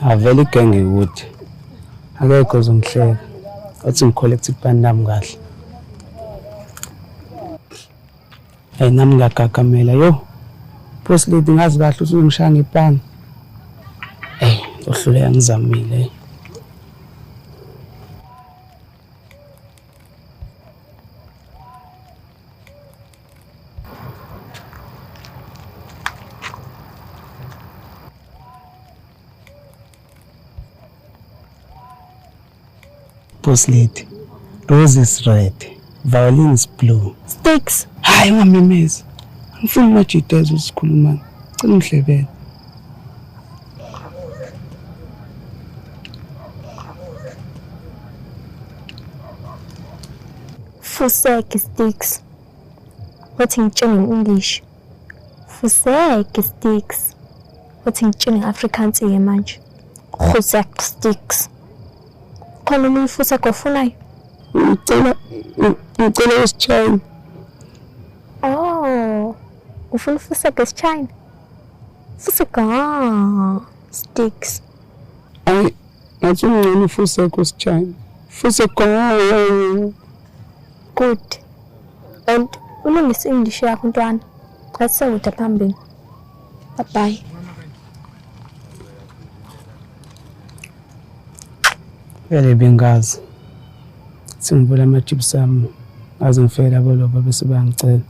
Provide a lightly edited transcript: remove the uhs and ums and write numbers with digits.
Avele igenge ukuthi akekho uzongihleka athi ngicollective band nami kahle. Hey nami ngiyagagamela yo. Boss lady ngazi kahle usungishaya ngepani. Hey uhluleka ngizamile. Boss lady, rose is red, violin is blue. Sticks. Hayi ngamemeza. Ngifuna majiteza usikhuluma. Cela ngihlebele. Fusek sticks. What ngitshela in English? Fusek sticks. What ngitshela in Afrikaans manje? Fusek sticks. Khona umuntu Fusek ofunayo? Ngicela isichina. Oh. Ufuna Fusek isichina? Fusek sticks. Ay, ngathi ungcono Fusek isichina. Fusek Good. And ulungisa English yakho ntwana. Asewuda phambili. Bye. Vele bengazi. Singivula amachips ami. Aze ngifike labo loba bese bayangicela.